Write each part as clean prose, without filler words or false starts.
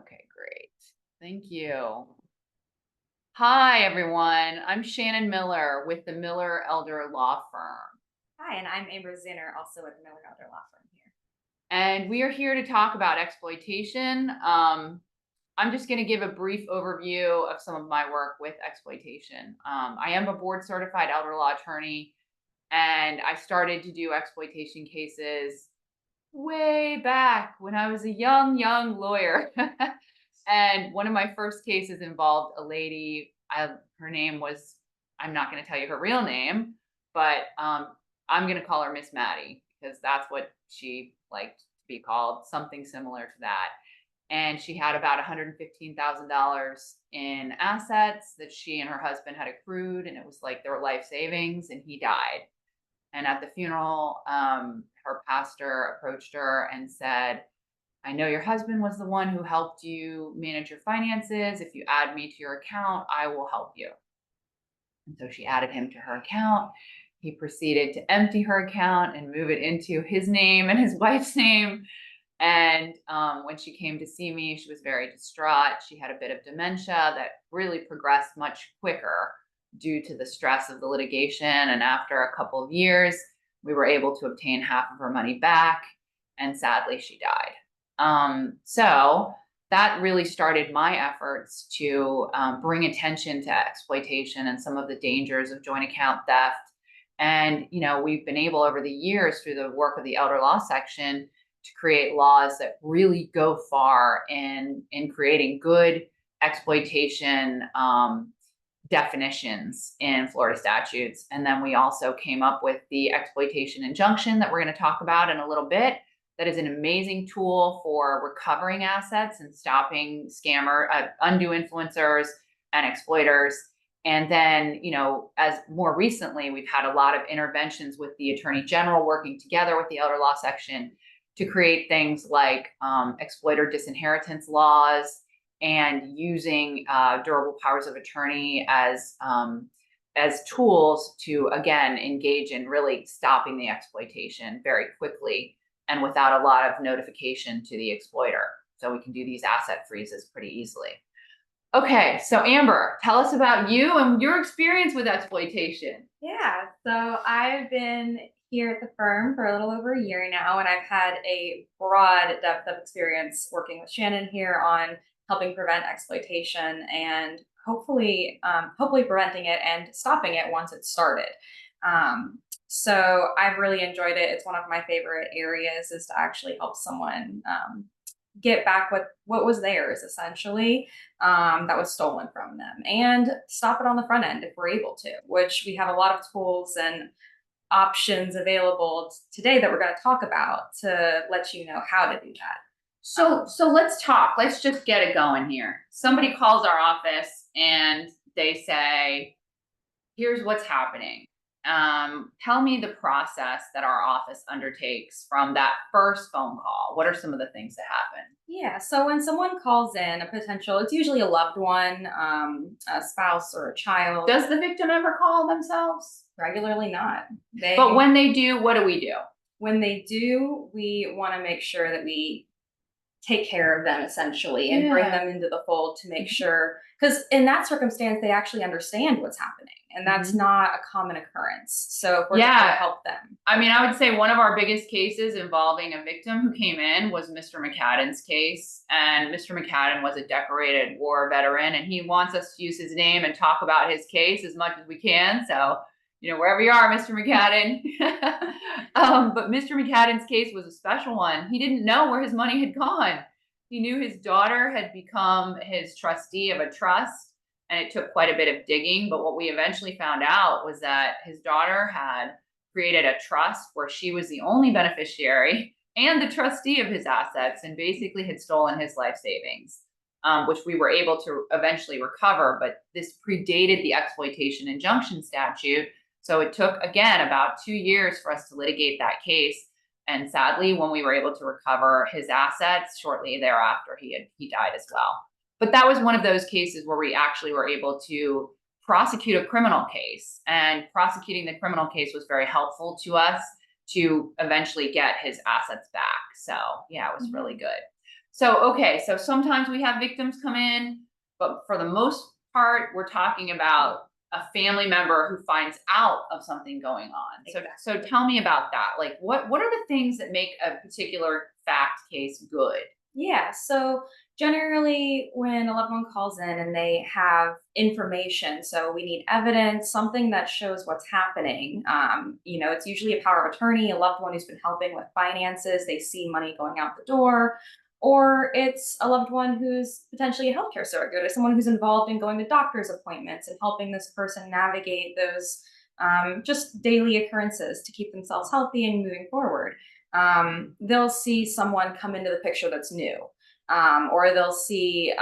Okay, great. Thank you. Hi, everyone. I'm Shannon Miller with the Miller Elder Law Firm, Hi, and I'm Amber Zeuner, also with the Miller Elder Law Firm here. and we are here to talk about exploitation. I'm just going to give a brief overview of some of my work with exploitation. I am a board certified elder law attorney, and I started to do exploitation cases way back when I was a young lawyer. And one of my first cases involved a lady. Her name was, I'm not going to tell you her real name, but I'm going to call her Miss Maddie because that's what she liked to be called, something similar to that. And she had about $115,000 in assets that she and her husband had accrued. And it was like their life savings, and he died. And at the funeral, her pastor approached her and said, I know your husband was the one who helped you manage your finances. If you add me to your account, I will help you. And so she added him to her account. He proceeded to empty her account and move it into his name and his wife's name. And when she came to see me, she was very distraught. She had a bit of dementia that really progressed much quicker due to the stress of the litigation. And after a couple of years, we were able to obtain half of her money back. And sadly, she died. So that really started my efforts to bring attention to exploitation and some of the dangers of joint account theft. And, we've been able over the years through the work of the elder law section to create laws that really go far in creating good exploitation definitions in Florida statutes. And then we also came up with the exploitation injunction that we're going to talk about in a little bit. That is an amazing tool for recovering assets and stopping undue influencers and exploiters. And then, as more recently, we've had a lot of interventions with the Attorney General working together with the elder law section to create things like exploiter disinheritance laws and using durable powers of attorney as tools to again engage in really stopping the exploitation very quickly and without a lot of notification to the exploiter. So we can do these asset freezes pretty easily. Okay, so Amber, tell us about you and your experience with exploitation. Yeah, so I've been here at the firm for a little over a year now, and I've had a broad depth of experience working with Shannon here on helping prevent exploitation and hopefully preventing it and stopping it once it's started. So I've really enjoyed it. It's one of my favorite areas is to actually help someone get back what was theirs essentially, that was stolen from them, and stop it on the front end if we're able to, which we have a lot of tools and options available today that we're going to talk about to let you know how to do that. So let's talk. Let's just get it going here. Somebody calls our office and they say, here's what's happening. Tell me the process that our office undertakes from that first phone call. What are some of the things that happen? Yeah, so when someone calls in a potential, it's usually a loved one, a spouse or a child. Does the victim ever call themselves? Regularly not. But when they do, what do we do? When they do, we want to make sure that we take care of them essentially and bring them into the fold to make sure, because in that circumstance they actually understand what's happening, and that's not a common occurrence, so if we're trying to help them. I mean, I would say one of our biggest cases involving a victim who came in was Mr. McCadden's case. And Mr. McCadden was a decorated war veteran, and he wants us to use his name and talk about his case as much as we can. So, wherever you are, Mr. McCadden. But Mr. McCadden's case was a special one. He didn't know where his money had gone. He knew his daughter had become his trustee of a trust, and it took quite a bit of digging. But what we eventually found out was that his daughter had created a trust where she was the only beneficiary and the trustee of his assets, and basically had stolen his life savings, which we were able to eventually recover. But this predated the exploitation injunction statute. So it took, again, about 2 years for us to litigate that case. And sadly, when we were able to recover his assets, shortly thereafter, he died as well. But that was one of those cases where we actually were able to prosecute a criminal case. And prosecuting the criminal case was very helpful to us to eventually get his assets back. So yeah, it was really good. So, okay, so sometimes we have victims come in, but for the most part, we're talking about a family member who finds out of something going on. So, so tell me about that. Like, what are the things that make a particular fact case good? Yeah, so generally, when a loved one calls in and they have information, so we need evidence, something that shows what's happening. It's usually a power of attorney, a loved one who's been helping with finances, they see money going out the door, or it's a loved one who's potentially a healthcare surrogate, or someone who's involved in going to doctor's appointments and helping this person navigate those just daily occurrences to keep themselves healthy and moving forward. They'll see someone come into the picture that's new, or they'll see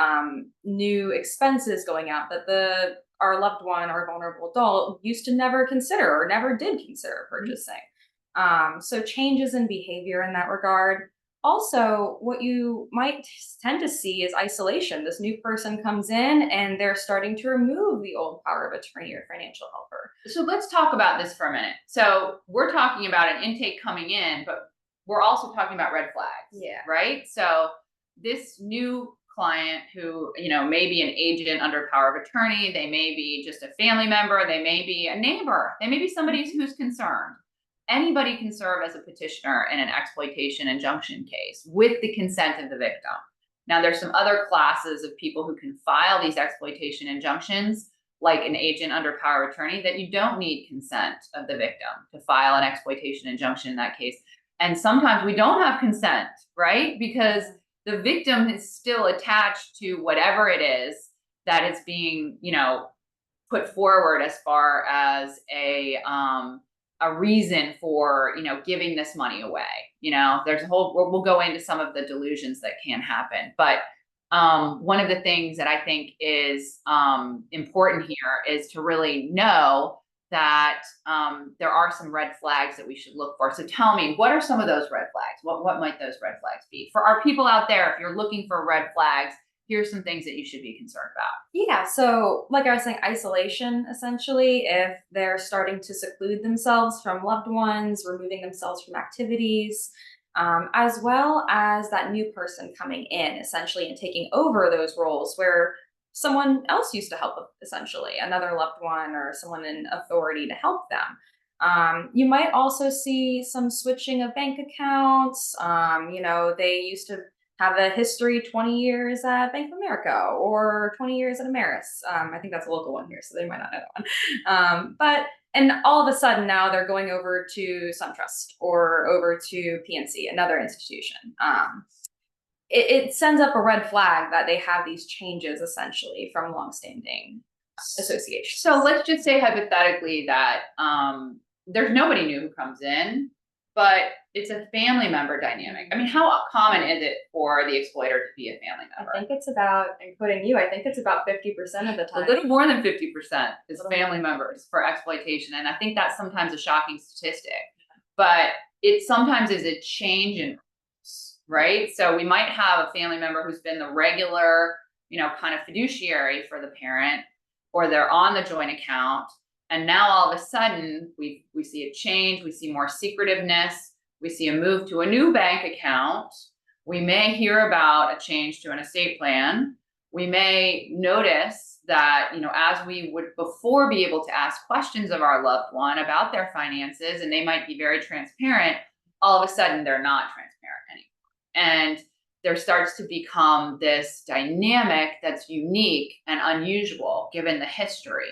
new expenses going out that our loved one or vulnerable adult used to never consider or never did consider purchasing. So changes in behavior in that regard. Also, what you might tend to see is isolation. This new person comes in and they're starting to remove the old power of attorney or financial helper. So let's talk about this for a minute. So we're talking about an intake coming in, but we're also talking about red flags. Yeah. Right. So this new client who, may be an agent under power of attorney, they may be just a family member, they may be a neighbor, they may be somebody who's concerned. Anybody can serve as a petitioner in an exploitation injunction case with the consent of the victim. Now, there's some other classes of people who can file these exploitation injunctions, like an agent under power of attorney, that you don't need consent of the victim to file an exploitation injunction in that case. And sometimes we don't have consent, right? Because the victim is still attached to whatever it is that is being, put forward as far as a reason for, giving this money away. There's a whole, we'll go into some of the delusions that can happen. But one of the things that I think is important here is to really know that there are some red flags that we should look for. So tell me, what are some of those red flags? What might those red flags be? For our people out there, if you're looking for red flags, here's some things that you should be concerned about. Yeah, so like I was saying, isolation essentially, if they're starting to seclude themselves from loved ones, removing themselves from activities, as well as that new person coming in essentially and taking over those roles where someone else used to help, essentially, another loved one or someone in authority to help them. You might also see some switching of bank accounts. They used to have a history 20 years at Bank of America or 20 years at Ameris. I think that's a local one here, so they might not know that one. And all of a sudden now they're going over to SunTrust or over to PNC, another institution. It sends up a red flag that they have these changes essentially from longstanding associations. So let's just say hypothetically that there's nobody new who comes in, but it's a family member dynamic. I mean, how common is it for the exploiter to be a family member? I think it's about, including you, I think it's about 50% of the time. A little more than 50% is family members for exploitation. And I think that's sometimes a shocking statistic, but it sometimes is a change in roles, right? So we might have a family member who's been the regular, kind of fiduciary for the parent, or they're on the joint account. And now all of a sudden we see a change, we see more secretiveness, we see a move to a new bank account. We may hear about a change to an estate plan. We may notice that, as we would before be able to ask questions of our loved one about their finances, and they might be very transparent, all of a sudden they're not transparent anymore. And there starts to become this dynamic that's unique and unusual given the history.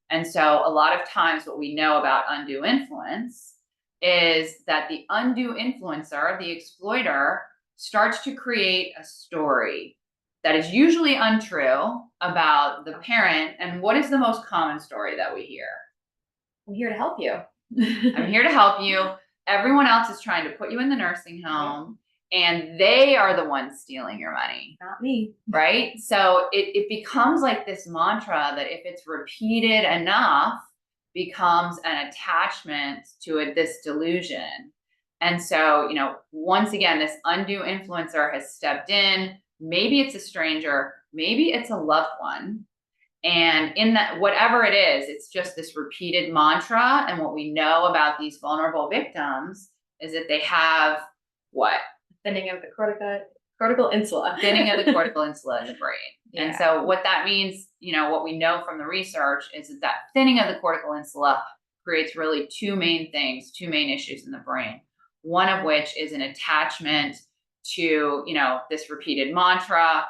And so a lot of times what we know about undue influence is that the undue influencer, the exploiter, starts to create a story that is usually untrue about the parent. And what is the most common story that we hear? I'm here to help you. I'm here to help you. Everyone else is trying to put you in the nursing home. And they are the ones stealing your money. Not me. Right? So it becomes like this mantra that if it's repeated enough, becomes an attachment to this delusion. And so, once again, this undue influencer has stepped in. Maybe it's a stranger, maybe it's a loved one. And in that, whatever it is, it's just this repeated mantra. And what we know about these vulnerable victims is that they have what? Thinning of the Cortical insula. Thinning of the cortical insula in the brain. Yeah. And so what that means, what we know from the research is that thinning of the cortical insula creates really two main issues in the brain. One of which is an attachment to, this repeated mantra,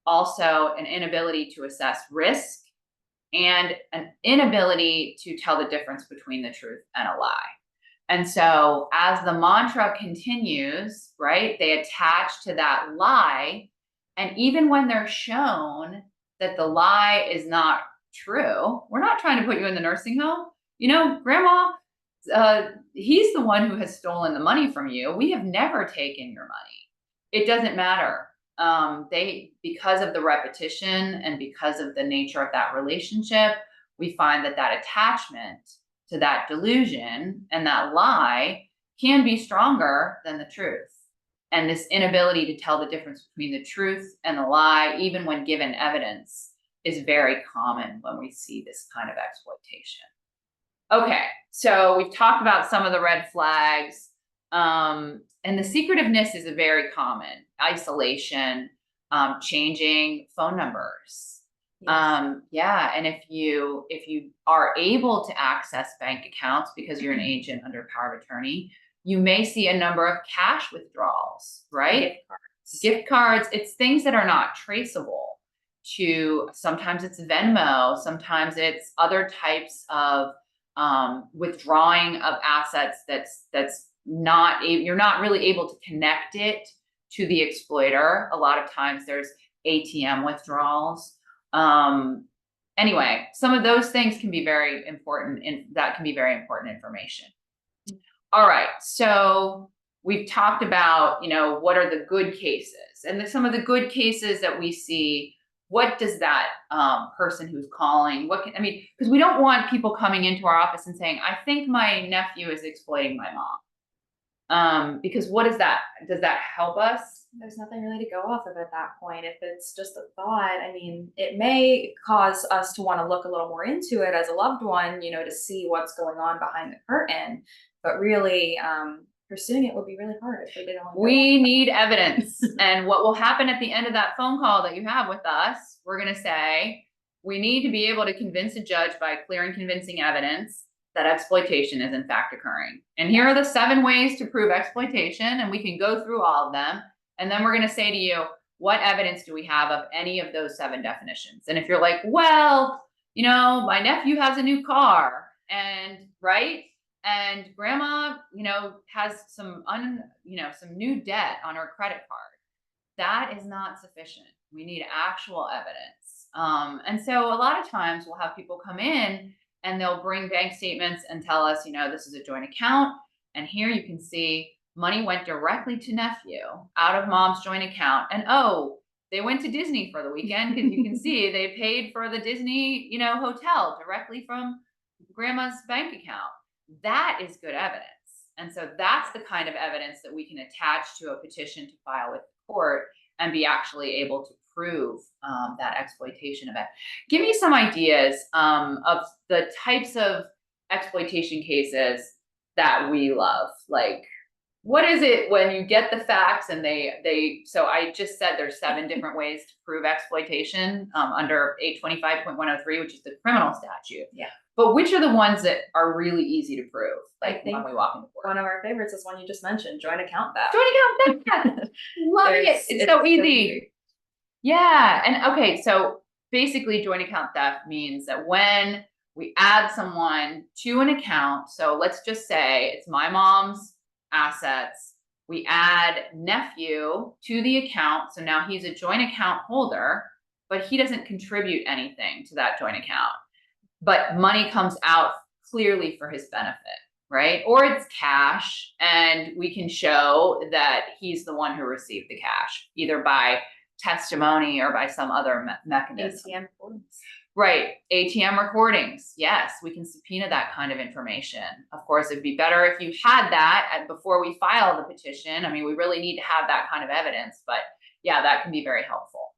also an inability to assess risk, and an inability to tell the difference between the truth and a lie. And so as the mantra continues, right, they attach to that lie. And even when they're shown that the lie is not true, we're not trying to put you in the nursing home. Grandma, he's the one who has stolen the money from you. We have never taken your money. It doesn't matter. Because of the repetition and because of the nature of that relationship, we find that attachment to that delusion and that lie can be stronger than the truth. And this inability to tell the difference between the truth and the lie, even when given evidence, is very common when we see this kind of exploitation. Okay, so we've talked about some of the red flags. And the secretiveness is a very common. Isolation, changing phone numbers. Yes. And if you are able to access bank accounts because you're an agent under power of attorney, you may see a number of cash withdrawals, right? Gift cards. It's things that are not traceable to, sometimes it's Venmo, sometimes it's other types of withdrawing of assets that's not, you're not really able to connect it to the exploiter. A lot of times there's ATM withdrawals. Anyway, some of those things can be very important, and that can be very important information. All right, so we've talked about, what are the good cases, and some of the good cases that we see. What does that person who's calling, because we don't want people coming into our office and saying, I think my nephew is exploiting my mom. Because what is that? Does that help us? There's nothing really to go off of at that point. If it's just a thought, it may cause us to want to look a little more into it as a loved one, to see what's going on behind the curtain. But really, pursuing it would be really hard if we didn't. We need evidence. And what will happen at the end of that phone call that you have with us, we're going to say, we need to be able to convince a judge by clear and convincing evidence that exploitation is in fact occurring. And here are the 7 ways to prove exploitation, and we can go through all of them. And then we're going to say to you, what evidence do we have of any of those 7 definitions? And if you're like, well, my nephew has a new car, and right? And grandma, has some new debt on her credit card. That is not sufficient. We need actual evidence. And so a lot of times we'll have people come in and they'll bring bank statements and tell us, this is a joint account. And here you can see money went directly to nephew out of mom's joint account. And they went to Disney for the weekend, because you can see they paid for the Disney, hotel directly from grandma's bank account. That is good evidence. And so that's the kind of evidence that we can attach to a petition to file with the court and be actually able to prove that exploitation event. Give me some ideas of the types of exploitation cases that we love. Like, what is it when you get the facts and so I just said there's 7 different ways to prove exploitation under 825.103, which is the criminal statute. Yeah. But which are the ones that are really easy to prove? Like when we walk into court. One of our favorites is one you just mentioned, joint account theft. Joint account theft. Loving it. It's so easy. Yeah. And okay, so basically joint account theft means that when we add someone to an account, so let's just say it's my mom's assets, we add nephew to the account, so now he's a joint account holder, but he doesn't contribute anything to that joint account, but money comes out clearly for his benefit, right? Or it's cash, and we can show that he's the one who received the cash, either by testimony or by some other mechanism. ATM recordings. Right. ATM recordings. Yes, we can subpoena that kind of information. Of course, it'd be better if you had that before we file the petition. We really need to have that kind of evidence, but yeah, that can be very helpful.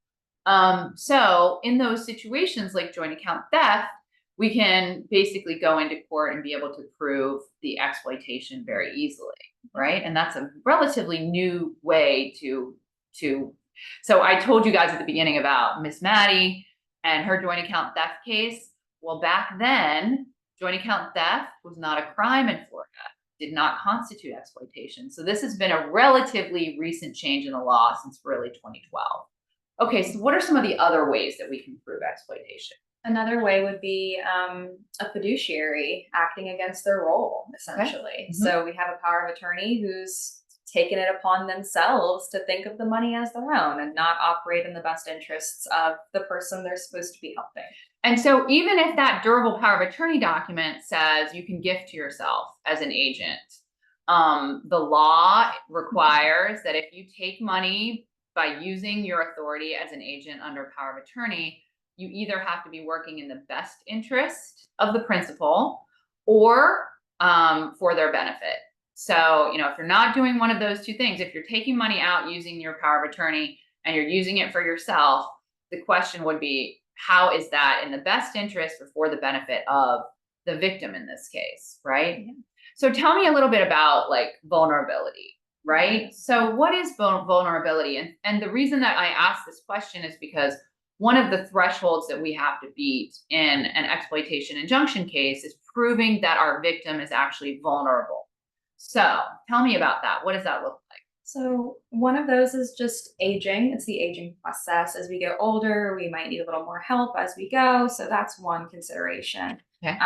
So in those situations like joint account theft, we can basically go into court and be able to prove the exploitation very easily, right? And that's a relatively new way to So I told you guys at the beginning about Miss Maddie and her joint account theft case. Well, back then, joint account theft was not a crime in Florida, did not constitute exploitation. So this has been a relatively recent change in the law since really 2012. Okay, so what are some of the other ways that we can prove exploitation? Another way would be a fiduciary acting against their role, essentially. Okay. So we have a power of attorney who's taken it upon themselves to think of the money as their own and not operate in the best interests of the person they're supposed to be helping. And so even if that durable power of attorney document says you can gift to yourself as an agent, the law requires that if you take money by using your authority as an agent under power of attorney, you either have to be working in the best interest of the principal or for their benefit. So, if you're not doing one of those two things, if you're taking money out using your power of attorney and you're using it for yourself, the question would be, how is that in the best interest or for the benefit of the victim in this case, right? Yeah. So tell me a little bit about like vulnerability, right? So what is vulnerability? And the reason that I ask this question is because one of the thresholds that we have to beat in an exploitation injunction case is proving that our victim is actually vulnerable. So tell me about that. What does that look like? So one of those is just aging. It's the aging process. As we get older, we might need a little more help as we go. So that's one consideration. Okay.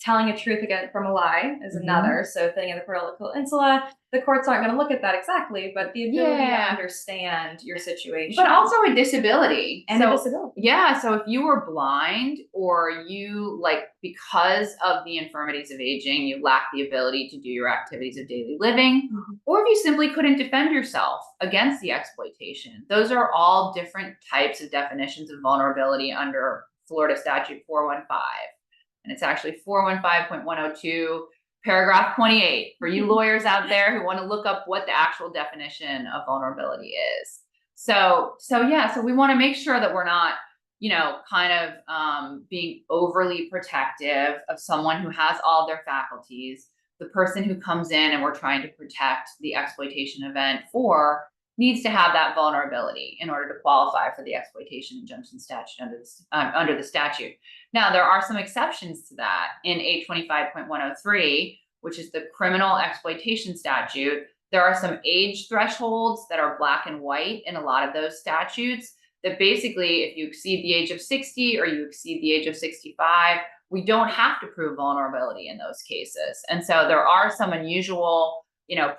Telling a truth again from a lie is another. So thing in the political insula, the courts aren't going to look at that exactly, but the ability to understand your situation. But also a disability. And a disability. Yeah. So if you were blind or you because of the infirmities of aging, you lack the ability to do your activities of daily living, or if you simply couldn't defend yourself against the exploitation, those are all different types of definitions of vulnerability under Florida Statute 415. And it's actually 415.102, paragraph 28, for you lawyers out there who want to look up what the actual definition of vulnerability is. So we want to make sure that we're not, being overly protective of someone who has all their faculties. The person who comes in and we're trying to protect the exploitation event for needs to have that vulnerability in order to qualify for the exploitation injunction statute under the statute. Now, there are some exceptions to that in 825.103, which is the criminal exploitation statute. There are some age thresholds that are black and white in a lot of those statutes that basically, if you exceed the age of 60 or you exceed the age of 65, we don't have to prove vulnerability in those cases. And so there are some unusual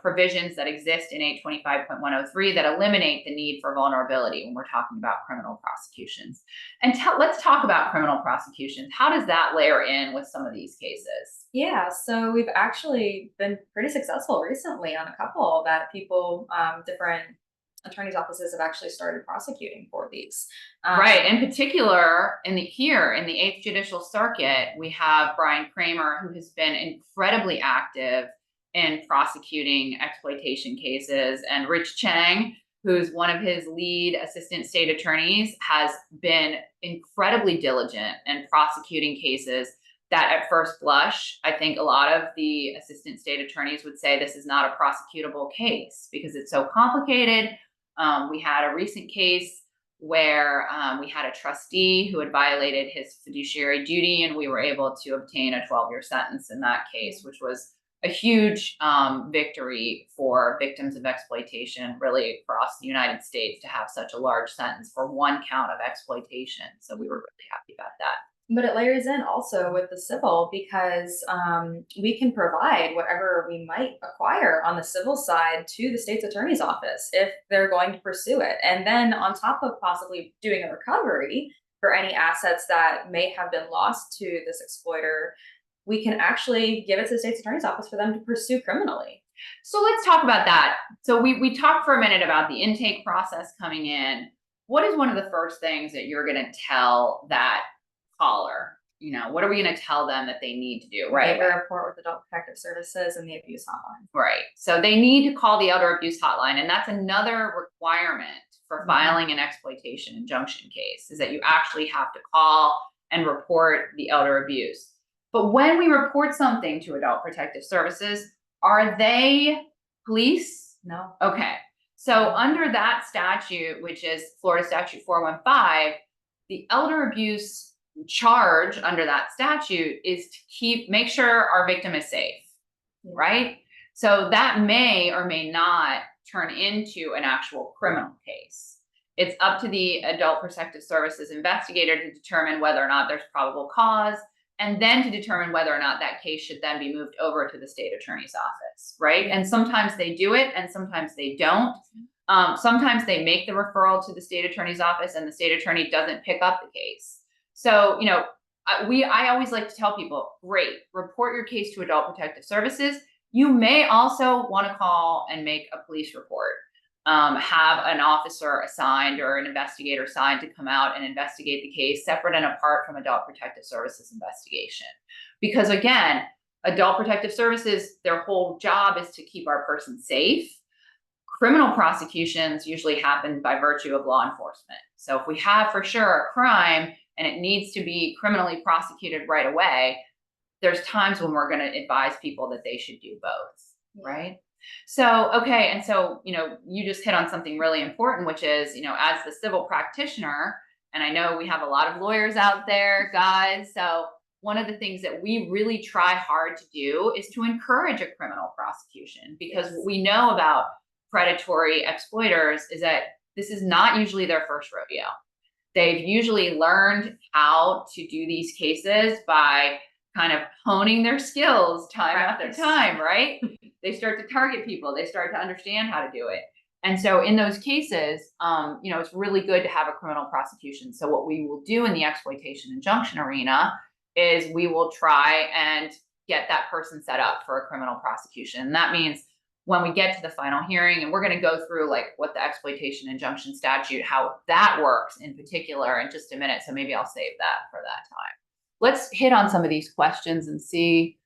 provisions that exist in 825.103 that eliminate the need for vulnerability when we're talking about criminal prosecutions. And let's talk about criminal prosecutions. How does that layer in with some of these cases? Yeah, so we've actually been pretty successful recently on a couple that people, different attorneys' offices have actually started prosecuting for these. Right. In particular, here in the 8th Judicial Circuit, we have Brian Kramer, who has been incredibly active in prosecuting exploitation cases, and Rich Chang, who's one of his lead assistant state attorneys, has been incredibly diligent in prosecuting cases that at first blush, I think a lot of the assistant state attorneys would say this is not a prosecutable case because it's so complicated. We had a recent case where we had a trustee who had violated his fiduciary duty, and we were able to obtain a 12-year sentence in that case, which was a huge victory for victims of exploitation, really across the United States, to have such a large sentence for one count of exploitation. So we were really happy about that. But it layers in also with the civil because we can provide whatever we might acquire on the civil side to the state's attorney's office if they're going to pursue it. And then on top of possibly doing a recovery for any assets that may have been lost to this exploiter, we can actually give it to the state's attorney's office for them to pursue criminally. So let's talk about that. So we talked for a minute about the intake process coming in. What is one of the first things that you're going to tell that caller? What are we going to tell them that they need to do? Right. Make a report with Adult Protective Services and the abuse hotline. Right. So they need to call the elder abuse hotline. And that's another requirement for filing an exploitation injunction case, is that you actually have to call and report the elder abuse. But when we report something to Adult Protective Services, are they police? No. Okay. So under that statute, which is Florida Statute 415, the elder abuse charge under that statute is to make sure our victim is safe, right? So that may or may not turn into an actual criminal case. It's up to the Adult Protective Services investigator to determine whether or not there's probable cause, and then to determine whether or not that case should then be moved over to the state attorney's office, right? And sometimes they do it and sometimes they don't. Sometimes they make the referral to the state attorney's office and the state attorney doesn't pick up the case. So, I always like to tell people, great, report your case to Adult Protective Services. You may also want to call and make a police report. Have an officer assigned or an investigator assigned to come out and investigate the case separate and apart from Adult Protective Services investigation. Because again, Adult Protective Services, their whole job is to keep our person safe. Criminal prosecutions usually happen by virtue of law enforcement. So if we have for sure a crime and it needs to be criminally prosecuted right away, there's times when we're going to advise people that they should do both, right? So, okay. And so, you just hit on something really important, which is, as the civil practitioner, and I know we have a lot of lawyers out there, guys. So one of the things that we really try hard to do is to encourage a criminal prosecution, because what we know about predatory exploiters is that this is not usually their first rodeo. They've usually learned how to do these cases by kind of honing their skills time after time, right? They start to target people. They start to understand how to do it. And so in those cases, it's really good to have a criminal prosecution. So what we will do in the exploitation injunction arena is we will try and get that person set up for a criminal prosecution. And that means when we get to the final hearing, and we're going to go through like what the exploitation injunction statute, how that works in particular in just a minute. So maybe I'll save that for that time. Let's hit on some of these questions and see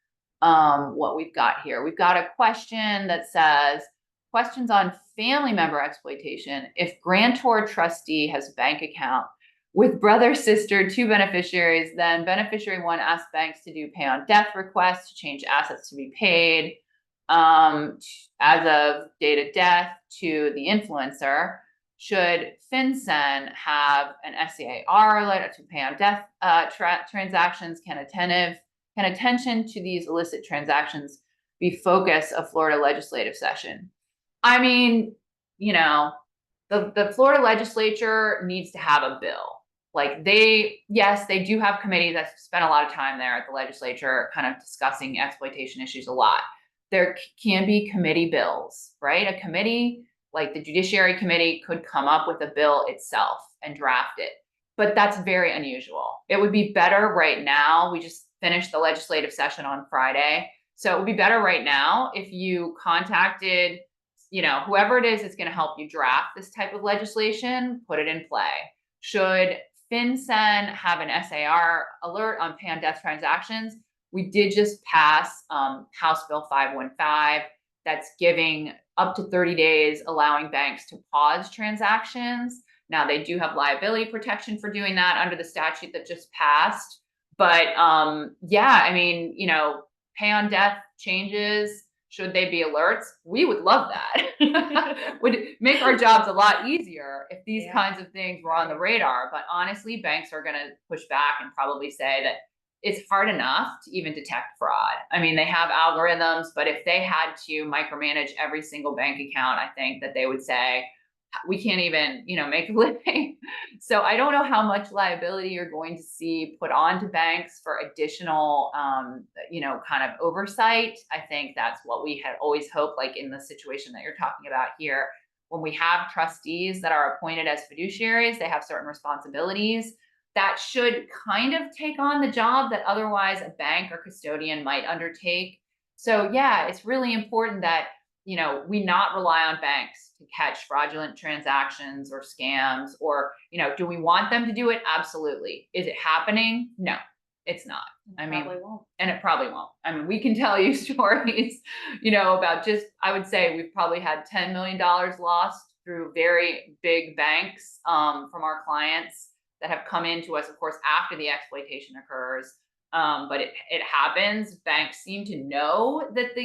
what we've got here. We've got a question that says, questions on family member exploitation. If grantor trustee has bank account with brother, sister, two beneficiaries, then beneficiary one asks banks to do pay on death requests to change assets to be paid as of date of death to the influencer. Should FinCEN have an SCAR letter to pay on death transactions? Can attention to these illicit transactions be focus of Florida legislative session? I mean, the Florida legislature needs to have a bill. Like they do have committees that spend a lot of time there at the legislature kind of discussing exploitation issues a lot. There can be committee bills, right? A committee like the Judiciary Committee could come up with a bill itself and draft it. But that's very unusual. It would be better right now. We just finished the legislative session on Friday. So it would be better right now if you contacted, whoever it is that's going to help you draft this type of legislation, put it in play. Should FinCEN have an SAR alert on pay on death transactions? We did just pass House Bill 515 that's giving up to 30 days, allowing banks to pause transactions. Now, they do have liability protection for doing that under the statute that just passed. But pay on death changes, should they be alerts? We would love that. Would make our jobs a lot easier if these kinds of things were on the radar. But honestly, banks are going to push back and probably say that it's hard enough to even detect fraud. I mean, they have algorithms, but if they had to micromanage every single bank account, I think that they would say, we can't even, make a living. So I don't know how much liability you're going to see put onto banks for additional, kind of oversight. I think that's what we had always hoped, like in the situation that you're talking about here. When we have trustees that are appointed as fiduciaries, they have certain responsibilities that should kind of take on the job that otherwise a bank or custodian might undertake. So yeah, it's really important that, we not rely on banks to catch fraudulent transactions or scams, or, do we want them to do it? Absolutely. Is it happening? No, it's not. And it probably won't. I mean, we can tell you stories, about I would say we've probably had $10 million lost through very big banks from our clients that have come into us, of course, after the exploitation occurs. But it happens. Banks seem to know that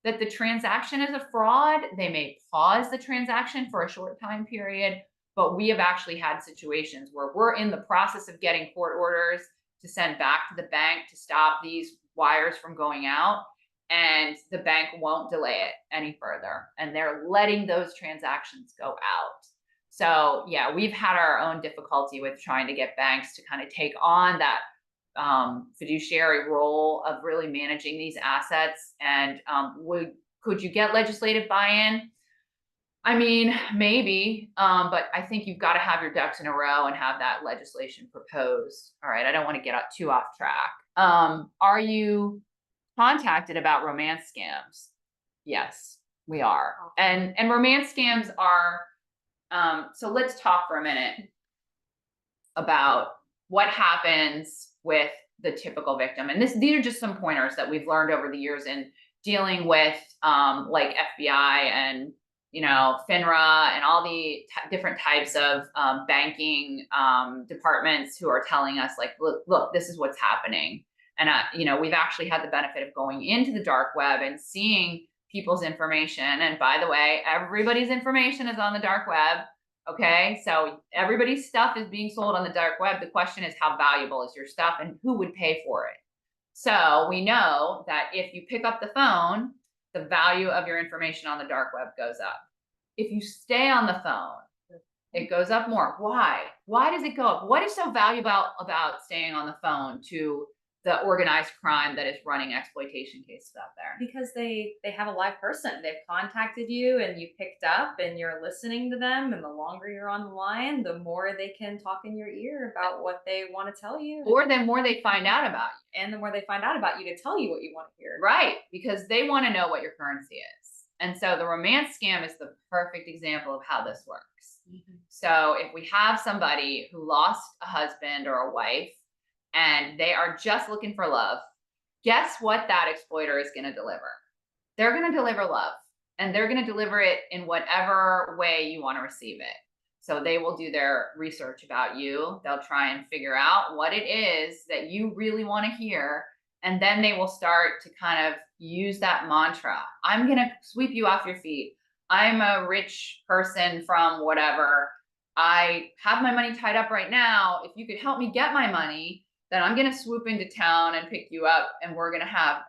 that the transaction is a fraud. They may pause the transaction for a short time period, but we have actually had situations where we're in the process of getting court orders to send back to the bank to stop these wires from going out, and the bank won't delay it any further, and they're letting those transactions go out. So yeah, we've had our own difficulty with trying to get banks to kind of take on that fiduciary role of really managing these assets. And could you get legislative buy-in? I mean, maybe, but I think you've got to have your ducks in a row and have that legislation proposed. All right, I don't want to get too off track. Are you contacted about romance scams? Yes, we are. And romance scams are, so let's talk for a minute about what happens with the typical victim. And these are just some pointers that we've learned over the years in dealing with like FBI and FINRA and all the different types of banking departments who are telling us like, look, this is what's happening. And we've actually had the benefit of going into the dark web and seeing people's information. And by the way, everybody's information is on the dark web. Okay, so everybody's stuff is being sold on the dark web. The question is, how valuable is your stuff and who would pay for it? So we know that if you pick up the phone, the value of your information on the dark web goes up. If you stay on the phone, it goes up more. Why? Why does it go up? What is so valuable about staying on the phone to the organized crime that is running exploitation cases out there? Because they have a live person. They've contacted you and you picked up and you're listening to them. And the longer you're on the line, the more they can talk in your ear about what they want to tell you. Or the more they find out about you. And the more they find out about you to tell you what you want to hear. Right, because they want to know what your currency is. And so the romance scam is the perfect example of how this works. Mm-hmm. So if we have somebody who lost a husband or a wife, and they are just looking for love, guess what that exploiter is going to deliver? They're going to deliver love, and they're going to deliver it in whatever way you want to receive it. So they will do their research about you. They'll try and figure out what it is that you really want to hear. And then they will start to kind of use that mantra. I'm going to sweep you off your feet. I'm a rich person from whatever. I have my money tied up right now. If you could help me get my money, then I'm going to swoop into town and pick you up, and we're going to have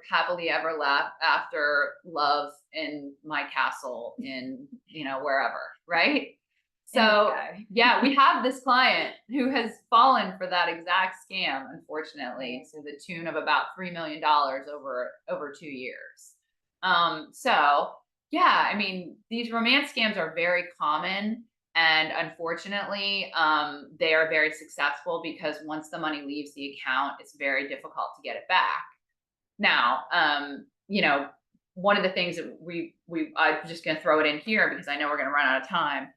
happily ever after love in my castle in, wherever, right? So yeah, we have this client who has fallen for that exact scam, unfortunately, to the tune of about $3 million over 2 years. So yeah, I mean, these romance scams are very common. And unfortunately, they are very successful because once the money leaves the account, it's very difficult to get it back. Now, one of the things that I'm just going to throw it in here because I know we're going to run out of time.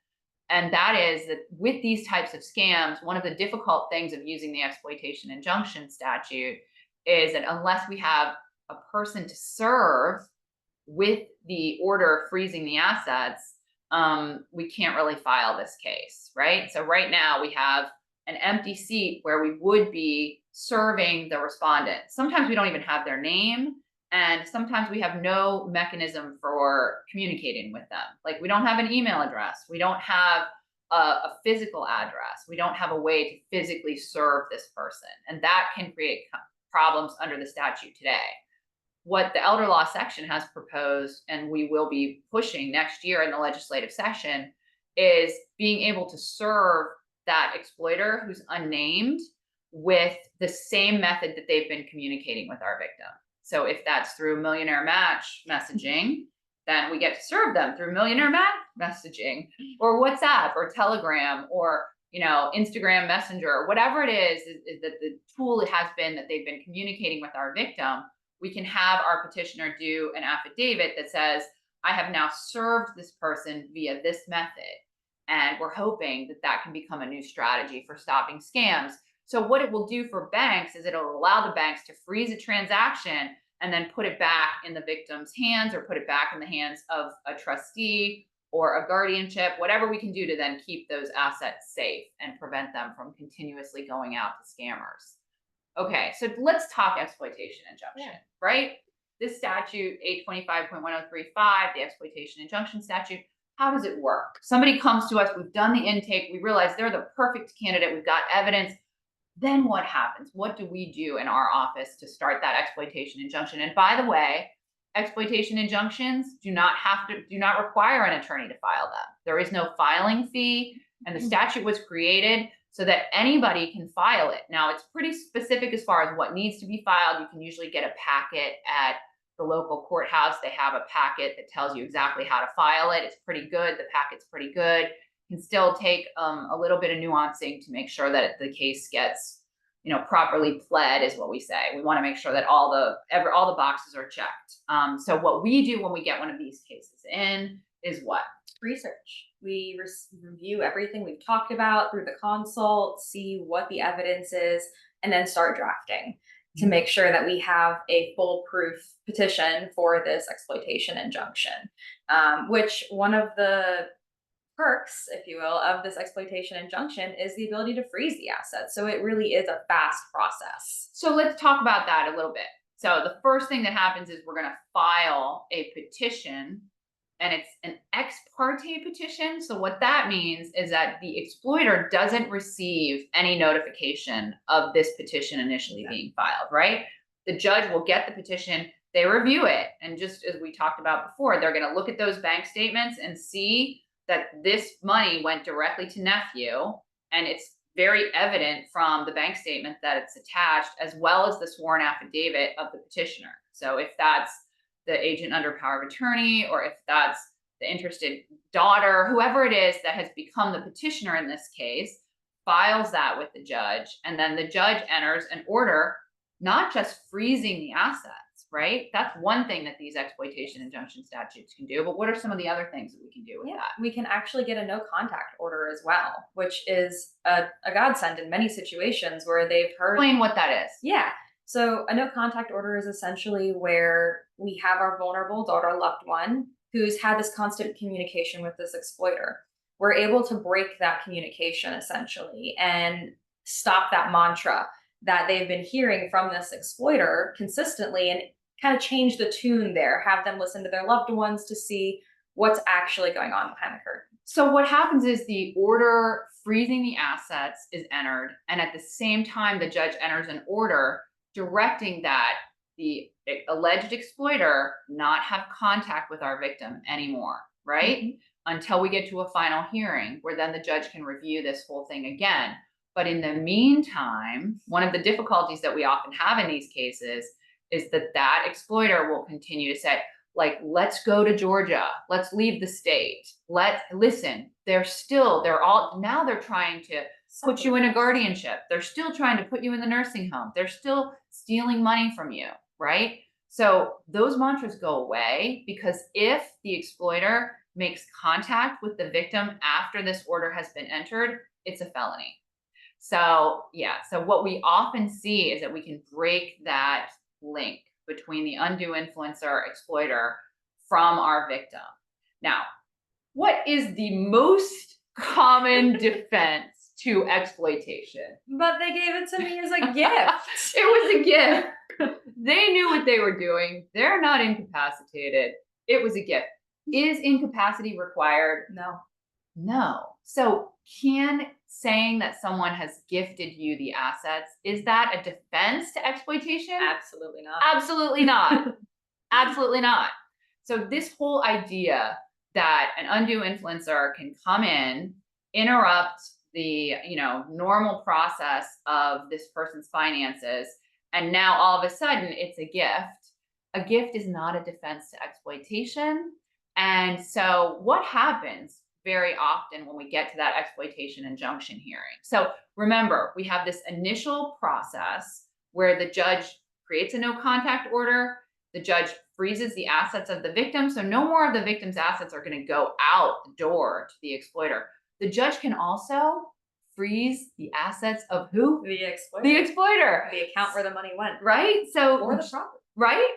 And that is that with these types of scams, one of the difficult things of using the exploitation injunction statute is that unless we have a person to serve with the order freezing the assets, we can't really file this case, right? So right now we have an empty seat where we would be serving the respondent. Sometimes we don't even have their name, and sometimes we have no mechanism for communicating with them. Like we don't have an email address. We don't have a physical address. We don't have a way to physically serve this person. And that can create problems under the statute today. What the elder law section has proposed, and we will be pushing next year in the legislative session, is being able to serve that exploiter who's unnamed with the same method that they've been communicating with our victim. So if that's through Millionaire Match messaging, then we get to serve them through Millionaire Match messaging or WhatsApp or Telegram or Instagram Messenger, or whatever it is that the tool has been that they've been communicating with our victim. We can have our petitioner do an affidavit that says, I have now served this person via this method. And we're hoping that that can become a new strategy for stopping scams. So what it will do for banks is it'll allow the banks to freeze a transaction and then put it back in the victim's hands or put it back in the hands of a trustee or a guardianship, whatever we can do to then keep those assets safe and prevent them from continuously going out to scammers. Okay, so let's talk exploitation injunction, right? this statute, 825.1035, the exploitation injunction statute, how does it work? Somebody comes to us, we've done the intake, we realize they're the perfect candidate, we've got evidence. Then what happens? What do we do in our office to start that exploitation injunction? And by the way, exploitation injunctions do not require an attorney to file them. There is no filing fee, and the statute was created so that anybody can file it. Now, it's pretty specific as far as what needs to be filed. You can usually get a packet at the local courthouse. They have a packet that tells you exactly how to file it. It's pretty good. The packet's pretty good. Can still take a little bit of nuancing to make sure that the case gets, properly pled, is what we say. We want to make sure that all the boxes are checked. So what we do when we get one of these cases in is what? Research. We review everything we've talked about through the consult, see what the evidence is, and then start drafting to make sure that we have a foolproof petition for this exploitation injunction. Which one of the perks, if you will, of this exploitation injunction is the ability to freeze the assets. So it really is a fast process. So let's talk about that a little bit. So the first thing that happens is we're going to file a petition, and it's an ex parte petition. So what that means is that the exploiter doesn't receive any notification of this petition initially being filed, right? The judge will get the petition, they review it. And just as we talked about before, they're going to look at those bank statements and see that this money went directly to nephew, and it's very evident from the bank statement that it's attached, as well as the sworn affidavit of the petitioner. So if that's the agent under power of attorney, or if that's the interested daughter, whoever it is that has become the petitioner in this case, files that with the judge, and then the judge enters an order, not just freezing the assets, right? That's one thing that these exploitation injunction statutes can do. But what are some of the other things that we can do with that? We can actually get a no contact order as well, which is a godsend in many situations where they've heard. Explain what that is. Yeah. So a no contact order is essentially where we have our vulnerable daughter, loved one, who's had this constant communication with this exploiter. We're able to break that communication essentially and stop that mantra that they've been hearing from this exploiter consistently, and kind of change the tune there, have them listen to their loved ones to see what's actually going on behind the curtain. So what happens is the order freezing the assets is entered, and at the same time, the judge enters an order directing that the alleged exploiter not have contact with our victim anymore, right? Until we get to a final hearing, where then the judge can review this whole thing again. But in the meantime, one of the difficulties that we often have in these cases is that exploiter will continue to say, like, let's go to Georgia, let's leave the state, listen, they're trying to put you in a guardianship. They're still trying to put you in the nursing home. They're still stealing money from you, right? So those mantras go away, because if the exploiter makes contact with the victim after this order has been entered, it's a felony. So what we often see is that we can break that link between the undue influencer exploiter from our victim. Now, what is the most common defense to exploitation? But they gave it to me as a gift. It was a gift. They knew what they were doing. They're not incapacitated. It was a gift. Is incapacity required? No. So can saying that someone has gifted you the assets, is that a defense to exploitation? Absolutely not. Absolutely not. Absolutely not. So this whole idea that an undue influencer can come in, interrupt the normal process of this person's finances, and now all of a sudden it's a gift. A gift is not a defense to exploitation. And so what happens very often when we get to that exploitation injunction hearing? So remember, we have this initial process where the judge creates a no contact order. The judge freezes the assets of the victim. So no more of the victim's assets are going to go out the door to the exploiter. The judge can also freeze the assets of who? The exploiter. The exploiter. The account where the money went. Right? So, or the property. Right?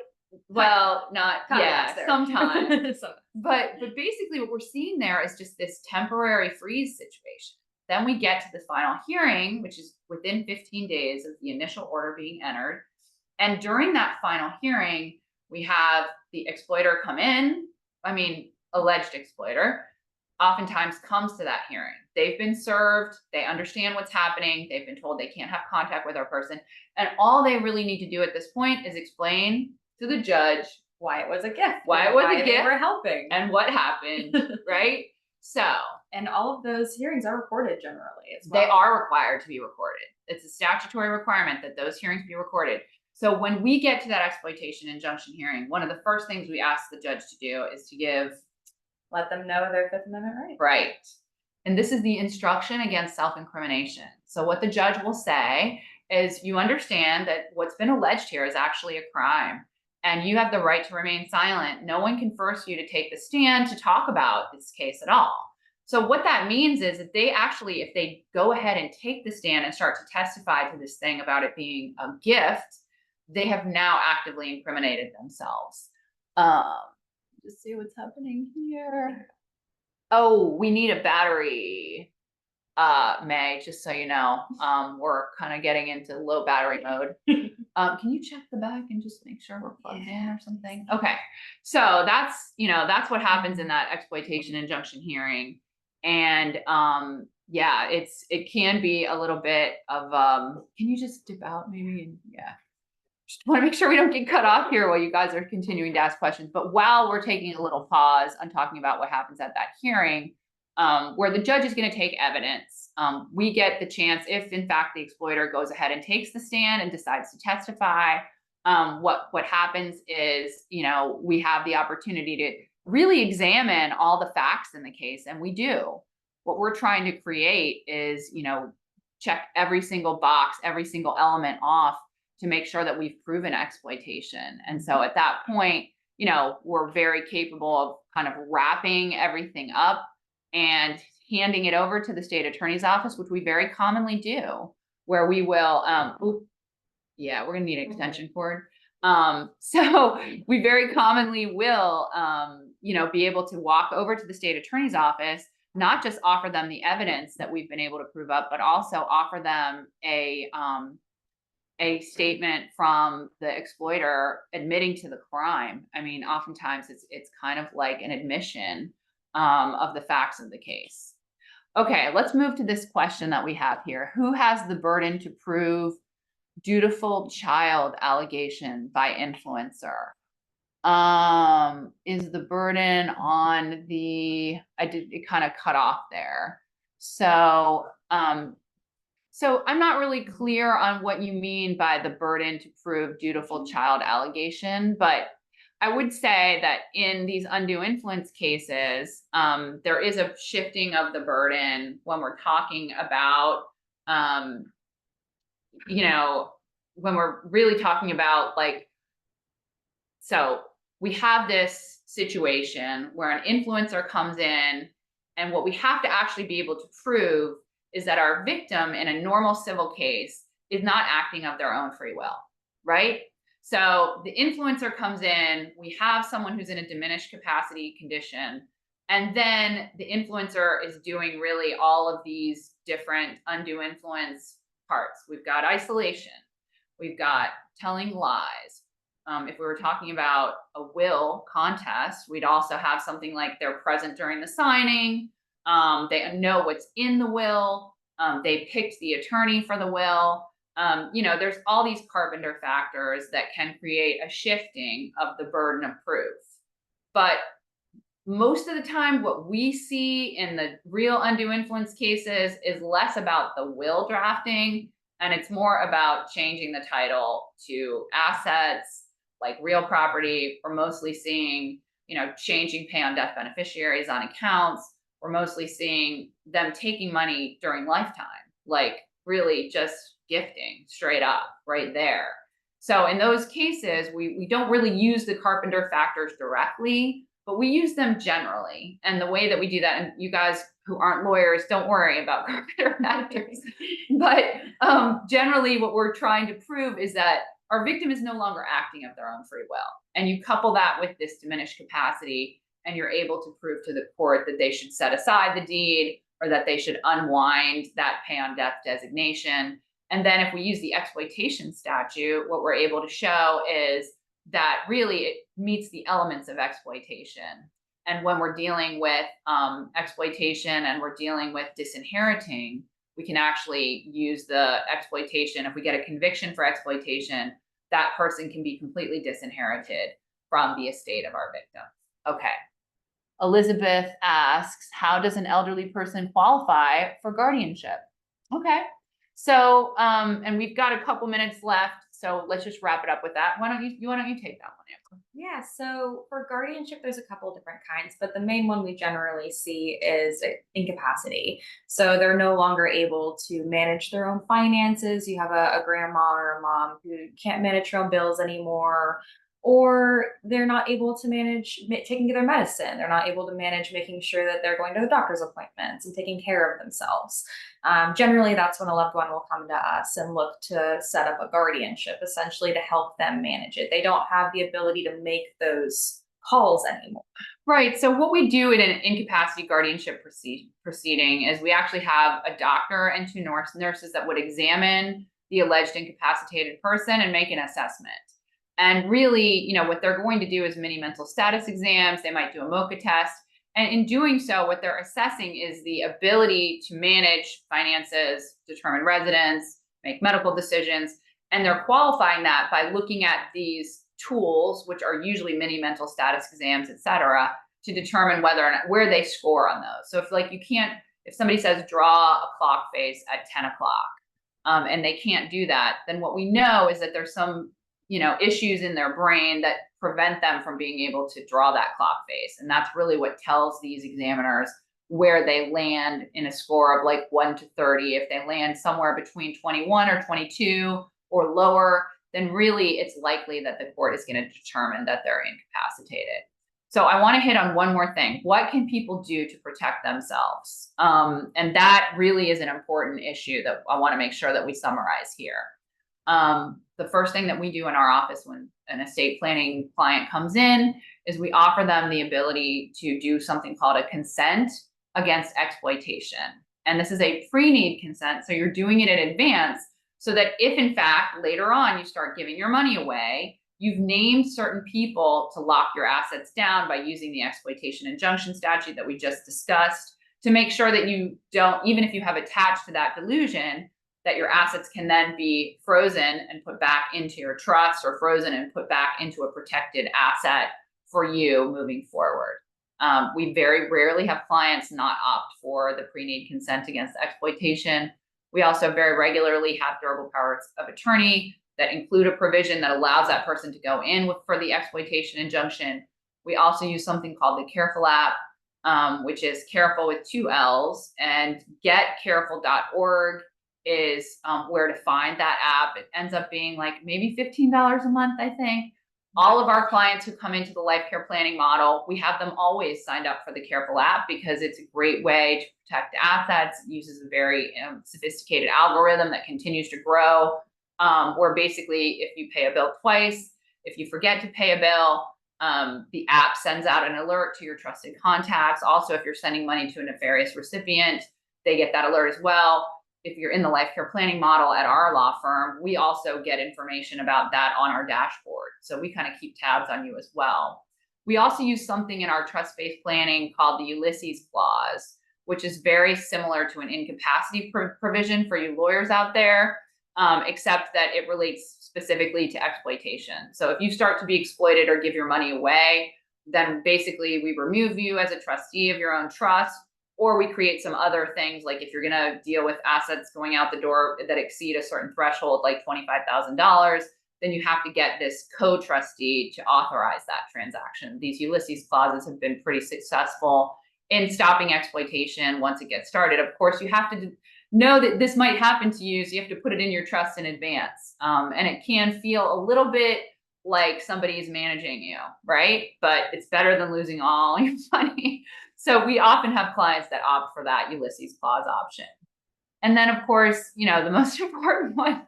Well, not, sometimes. So. But basically what we're seeing there is just this temporary freeze situation. Then we get to the final hearing, which is within 15 days of the initial order being entered. And during that final hearing, We have the exploiter come in, alleged exploiter, oftentimes comes to that hearing. They've been served, they understand what's happening, they've been told they can't have contact with our person, and all they really need to do at this point is explain to the judge why it was a gift, why it was a they gift, were helping, and what happened, right? So, and all of those hearings are recorded generally as well. They are required to be recorded. It's a statutory requirement that those hearings be recorded. So when we get to that exploitation injunction hearing, one of the first things we ask the judge to do is to let them know their Fifth Amendment right. Right. And this is the instruction against self-incrimination. So what the judge will say is, you understand that what's been alleged here is actually a crime, and you have the right to remain silent. No one can force you to take the stand to talk about this case at all. So what that means is that if they go ahead and take the stand and start to testify to this thing about it being a gift, they have now actively incriminated themselves. Just see what's happening here. Oh, we need a battery, May, just so you know. We're kind of getting into low battery mode. Can you check the back and just make sure we're plugged in or something? Okay. So that's what happens in that exploitation injunction hearing. And yeah, it can be a little bit of can you just dip out maybe? And yeah. Just want to make sure we don't get cut off here while you guys are continuing to ask questions. But while we're taking a little pause on talking about what happens at that hearing, where the judge is going to take evidence, we get the chance, if in fact the exploiter goes ahead and takes the stand and decides to testify, what happens is, we have the opportunity to really examine all the facts in the case, and we do. What we're trying to create is, check every single box, every single element off to make sure that we've proven exploitation. And so at that point, we're very capable of kind of wrapping everything up and handing it over to the state attorney's office, which we very commonly do, where we will, yeah, we're gonna need an extension cord. So we very commonly will, be able to walk over to the state attorney's office, not just offer them the evidence that we've been able to prove up, but also offer them a statement from the exploiter admitting to the crime. Oftentimes it's kind of like an admission of the facts of the case. Okay, let's move to this question that we have here. Who has the burden to prove dutiful child allegation by influencer? Is the burden on it kind of cut off there. So I'm not really clear on what you mean by the burden to prove dutiful child allegation, but I would say that in these undue influence cases, there is a shifting of the burden when we're talking about, when we're really talking about so we have this situation where an influencer comes in, and what we have to actually be able to prove is that our victim in a normal civil case is not acting of their own free will, right? So the influencer comes in, we have someone who's in a diminished capacity condition, and then the influencer is doing really all of these different undue influence parts. We've got isolation, we've got telling lies. If we were talking about a will contest, we'd also have something like they're present during the signing, they know what's in the will, they picked the attorney for the will. There's all these carpenter factors that can create a shifting of the burden of proof. But most of the time, what we see in the real undue influence cases is less about the will drafting, and it's more about changing the title to assets, like real property. We're mostly seeing, changing pay on death beneficiaries on accounts. We're mostly seeing them taking money during lifetime, like really just gifting straight up right there. So in those cases, we don't really use the carpenter factors directly, but we use them generally. And the way that we do that, and you guys who aren't lawyers, don't worry about carpenter factors. But generally what we're trying to prove is that our victim is no longer acting of their own free will. And you couple that with this diminished capacity, and you're able to prove to the court that they should set aside the deed, or that they should unwind that pay on death designation. And then if we use the exploitation statute, what we're able to show is that really it meets the elements of exploitation. And when we're dealing with exploitation and we're dealing with disinheriting, we can actually use the exploitation. If we get a conviction for exploitation, that person can be completely disinherited from the estate of our victim. Okay. Elizabeth asks, how does an elderly person qualify for guardianship? Okay. So, and we've got a couple minutes left, so let's just wrap it up with that. Why don't you take that one, Amber? Yeah, so for guardianship, there's a couple different kinds, but the main one we generally see is incapacity. So they're no longer able to manage their own finances. You have a grandma or a mom who can't manage her own bills anymore, or they're not able to manage taking their medicine. They're not able to manage making sure that they're going to the doctor's appointments and taking care of themselves. Generally, that's when a loved one will come to us and look to set up a guardianship, essentially to help them manage it. They don't have the ability to make those calls anymore. Right. So what we do in an incapacity guardianship proceeding is we actually have a doctor and two nurses that would examine the alleged incapacitated person and make an assessment. And really, what they're going to do is mini mental status exams. They might do a MOCA test. And in doing so, what they're assessing is the ability to manage finances, determine residence, make medical decisions. And they're qualifying that by looking at these tools, which are usually mini mental status exams, et cetera, to determine whether or not where they score on those. So if somebody says draw a clock face at 10 o'clock, and they can't do that, then what we know is that there's some issues in their brain that prevent them from being able to draw that clock face. And that's really what tells these examiners where they land in a score of like 1 to 30. If they land somewhere between 21 or 22 or lower, then really it's likely that the court is going to determine that they're incapacitated. So I want to hit on one more thing. What can people do to protect themselves? And that really is an important issue that I want to make sure that we summarize here. The first thing that we do in our office when an estate planning client comes in is we offer them the ability to do something called a consent against exploitation. And this is a pre-need consent. So you're doing it in advance so that if in fact later on you start giving your money away, you've named certain people to lock your assets down by using the exploitation injunction statute that we just discussed to make sure that you don't, even if you have attached to that delusion, that your assets can then be frozen and put back into your trust or frozen and put back into a protected asset for you moving forward. We very rarely have clients not opt for the pre-need consent against exploitation. We also very regularly have durable powers of attorney that include a provision that allows that person to go in for the exploitation injunction. We also use something called the Careful app, which is careful with 2 L's, and getcareful.org is where to find that app. It ends up being like maybe $15 a month, I think. All of our clients who come into the life care planning model, we have them always signed up for the Careful app because it's a great way to protect assets. It uses a very sophisticated algorithm that continues to grow, where basically if you pay a bill twice, if you forget to pay a bill, the app sends out an alert to your trusted contacts. Also, if you're sending money to a nefarious recipient, they get that alert as well. If you're in the life care planning model at our law firm, we also get information about that on our dashboard. So we kind of keep tabs on you as well. We also use something in our trust-based planning called the Ulysses Clause, which is very similar to an incapacity provision for you lawyers out there, except that it relates specifically to exploitation. So if you start to be exploited or give your money away, then basically we remove you as a trustee of your own trust. Or we create some other things, like if you're going to deal with assets going out the door that exceed a certain threshold, like $25,000, then you have to get this co-trustee to authorize that transaction. These Ulysses clauses have been pretty successful in stopping exploitation once it gets started. Of course, you have to know that this might happen to you, so you have to put it in your trust in advance. And it can feel a little bit like somebody is managing you, right? But it's better than losing all your money. So we often have clients that opt for that Ulysses clause option. And then, of course, the most important one,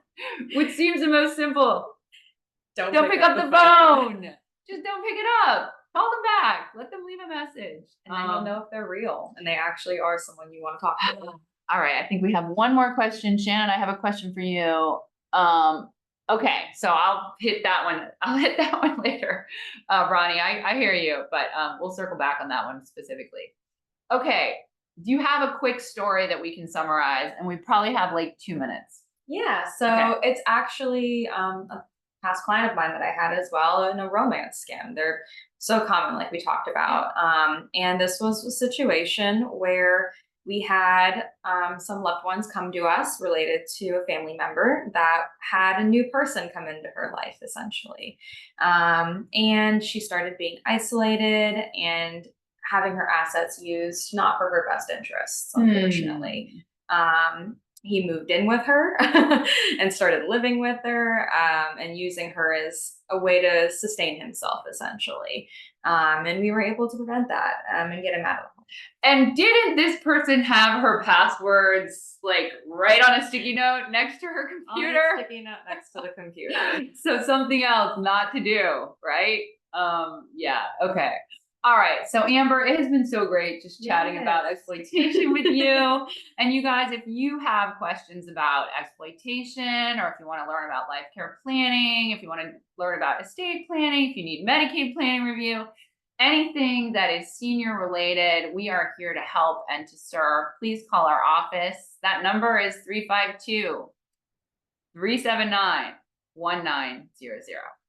which seems the most simple, don't pick up the phone. Just don't pick it up. Call them back. Let them leave a message. And then you'll know if they're real and they actually are someone you want to talk to. All right. I think we have one more question. Shannon, I have a question for you. Okay, so I'll hit that one. I'll hit that one later. Ronnie, I hear you, but we'll circle back on that one specifically. Okay, do you have a quick story that we can summarize? And we probably have like 2 minutes. Yeah, so Okay. it's actually a past client of mine that I had as well in a romance scam. They're so common, like we talked about. And this was a situation where we had some loved ones come to us related to a family member that had a new person come into her life, essentially. And she started being isolated and having her assets used not for her best interests, unfortunately. He moved in with her and started living with her and using her as a way to sustain himself, essentially. And we were able to prevent that and get him out of the home. And didn't this person have her passwords like right on a sticky note next to her computer? On a sticky note next to the computer. So something else not to do, right? Yeah, okay. All right. So Amber, it has been so great just chatting about Yes. exploitation with you. And you guys, if you have questions about exploitation, or if you want to learn about life care planning, if you want to learn about estate planning, if you need Medicaid planning review, anything that is senior related, we are here to help and to serve. Please call our office. That number is 352-379-1900.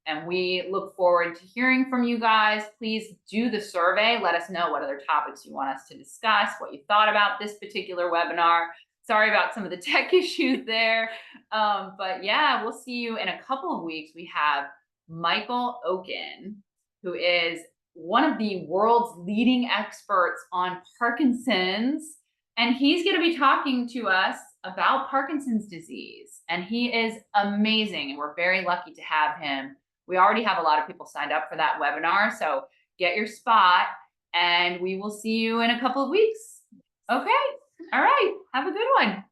And we look forward to hearing from you guys. Please do the survey. Let us know what other topics you want us to discuss, what you thought about this particular webinar. Sorry about some of the tech issues there. But yeah, we'll see you in a couple of weeks. We have Michael Oken, who is one of the world's leading experts on Parkinson's. And he's going to be talking to us about Parkinson's disease. And he is amazing. And we're very lucky to have him. We already have a lot of people signed up for that webinar. So get your spot and we will see you in a couple of weeks. Okay. All right. Have a good one.